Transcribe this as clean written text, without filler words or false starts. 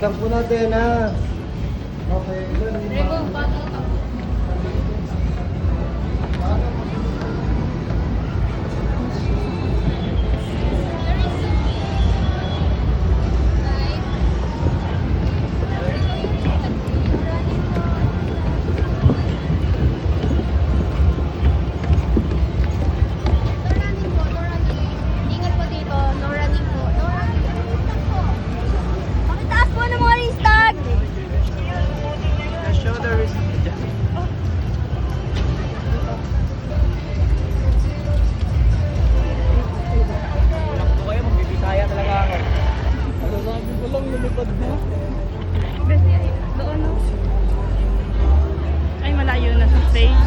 Balikan po natin ha. Okay. Rego, pato ka. Ingat po dito. No running po. No running. Pakitaas po ng mga listag. Show the wrist. Takbo kayo, magbibisaya talaga ako. Ano sabi ko lang, lumipad na. Doon, no? Ay, malayo na sa stage.